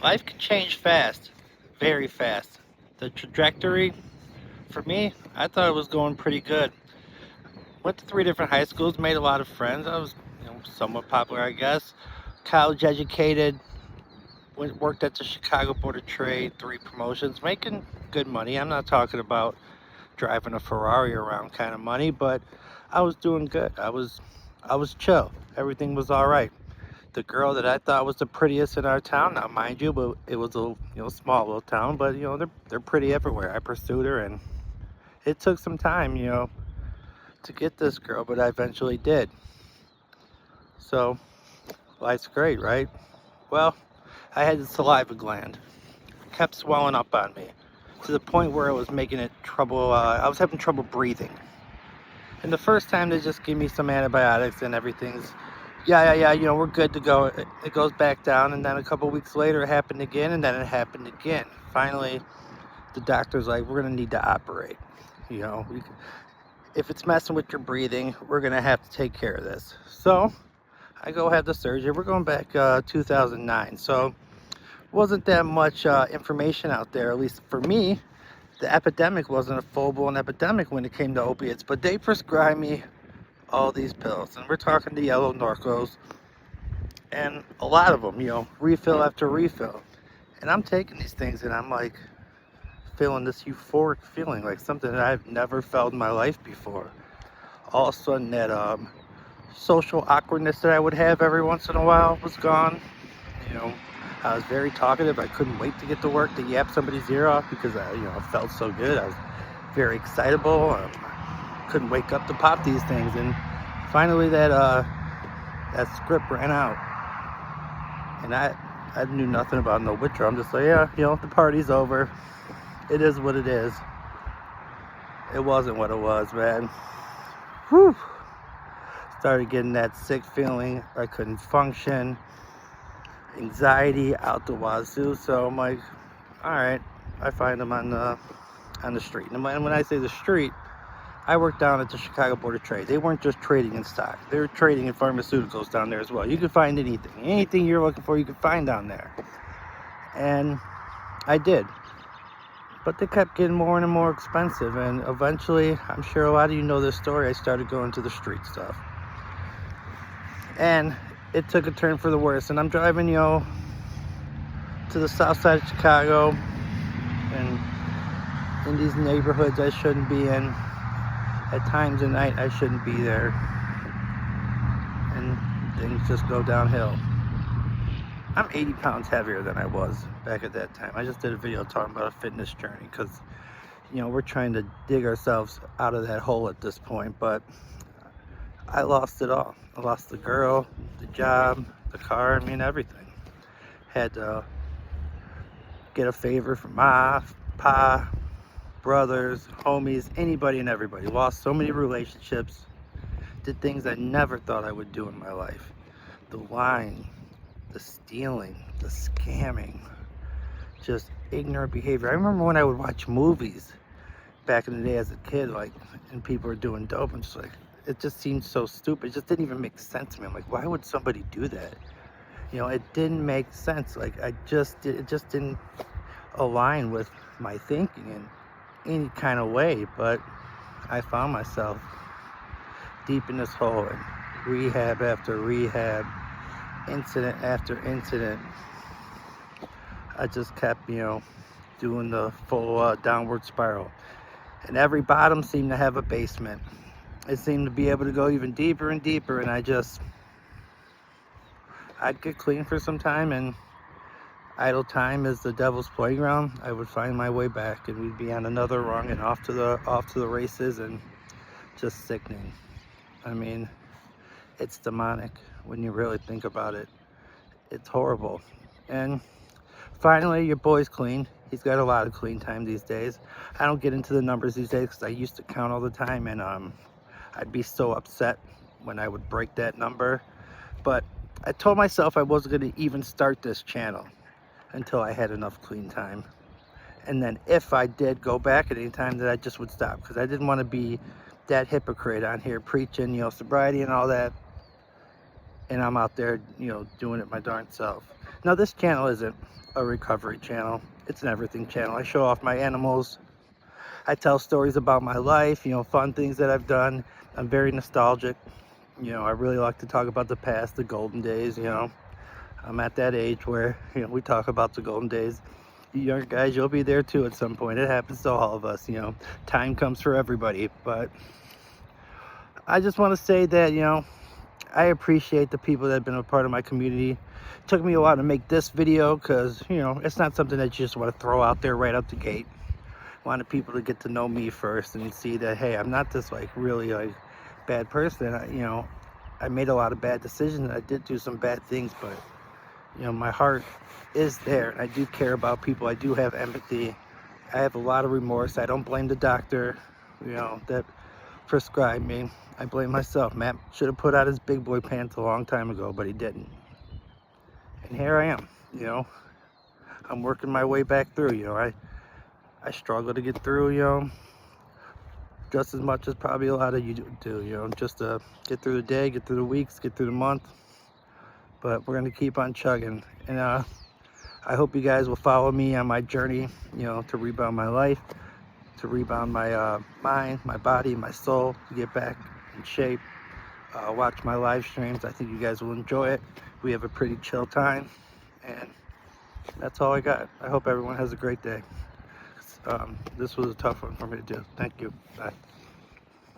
Life can change fast, very fast. The trajectory, for me, I thought it was going pretty good. Went to three different high schools, made a lot of friends. I was, somewhat popular, I guess. College educated, worked at the Chicago Board of Trade, three promotions, making good money. I'm not talking about driving a Ferrari around kind of money, but I was doing good. I was chill. Everything was all right. The girl that I thought was the prettiest in our town, now mind you, but it was a small little town, but they're pretty everywhere. I pursued her, and it took some time, to get this girl, but I eventually did. So life's great, right? Well, I had the saliva gland kept swelling up on me to the point where it was making it trouble. I was having trouble breathing. And the first time they just give me some antibiotics and everything's yeah, we're good to go. It goes back down, and then a couple weeks later it happened again, and then it happened again. Finally, the doctor's like, we're gonna need to operate. You know, if it's messing with your breathing, we're gonna have to take care of this. So I go have the surgery. We're going back 2009, so wasn't that much information out there, at least for me. The epidemic wasn't a full-blown epidemic when it came to opiates, but they prescribed me all these pills, and we're talking the yellow Norcos, and a lot of them, refill after refill. And I'm taking these things, and I'm like feeling this euphoric feeling, like something that I've never felt in my life before. All of a sudden, that social awkwardness that I would have every once in a while was gone. You know, I was very talkative. I couldn't wait to get to work to yap somebody's ear off because I felt so good. I was very excitable. Couldn't wake up to pop these things, and finally that script ran out, and I knew nothing about no withdrawal. I'm just like, yeah, the party's over. It is what it is. It wasn't what it was, man. Whew. Started getting that sick feeling. I couldn't function. Anxiety out the wazoo. So I'm like, all right. I find them on the street. And when I say the street, I worked down at the Chicago Board of Trade. They weren't just trading in stock. They were trading in pharmaceuticals down there as well. You could find anything. Anything you're looking for, you could find down there. And I did. But they kept getting more and more expensive. And eventually, I'm sure a lot of you know this story, I started going to the street stuff. And it took a turn for the worse. And I'm driving, to the south side of Chicago. And in these neighborhoods I shouldn't be in. At times of night, I shouldn't be there. And things just go downhill. I'm 80 pounds heavier than I was back at that time. I just did a video talking about a fitness journey because, we're trying to dig ourselves out of that hole at this point. But I lost it all. I lost the girl, the job, the car, everything. Had to get a favor from Ma, Pa, brothers, homies, anybody and everybody. Lost so many relationships. Did things I never thought I would do in my life. The lying, the stealing, the scamming, just ignorant behavior. I remember when I would watch movies back in the day as a kid, and people were doing dope, and just it just seemed so stupid. It just didn't even make sense to me. I'm like, why would somebody do that? It didn't make sense. It just didn't align with my thinking in any kind of way. But I found myself deep in this hole, and rehab after rehab, incident after incident. I just kept, doing the full downward spiral. And every bottom seemed to have a basement. It seemed to be able to go even deeper and deeper, and I'd get clean for some time, and idle time is the devil's playground. I would find my way back, and we'd be on another rung and off to the races, and just sickening. It's demonic when you really think about it. It's horrible. And finally, your boy's clean. He's got a lot of clean time these days. I don't get into the numbers these days because I used to count all the time, and I'd be so upset when I would break that number. But I told myself I wasn't going to even start this channel until I had enough clean time. And then if I did go back at any time, that I just would stop, because I didn't want to be that hypocrite on here preaching, sobriety and all that, and I'm out there, doing it my darn self. Now, this channel isn't a recovery channel. It's an everything channel. I show off my animals. I tell stories about my life, fun things that I've done. I'm very nostalgic. I really like to talk about the past, the golden days. I'm at that age where, we talk about the golden days. You younger guys, you'll be there too at some point. It happens to all of us. Time comes for everybody. But I just want to say that, I appreciate the people that have been a part of my community. It took me a while to make this video because, it's not something that you just want to throw out there right out the gate. I wanted people to get to know me first and see that, hey, I'm not this really bad person. I made a lot of bad decisions. I did do some bad things, but my heart is there, and I do care about people. I do have empathy. I have a lot of remorse. I don't blame the doctor, that prescribed me. I blame myself. Matt should have put out his big boy pants a long time ago, but he didn't. And here I am. I'm working my way back through. I struggle to get through. Just as much as probably a lot of you do. Just to get through the day, get through the weeks, get through the month. But we're gonna keep on chugging. And I hope you guys will follow me on my journey, to rebound my life, to rebound my mind, my body, my soul, to get back in shape. Watch my live streams. I think you guys will enjoy it. We have a pretty chill time, and that's all I got. I hope everyone has a great day. This was a tough one for me to do. Thank you. Bye.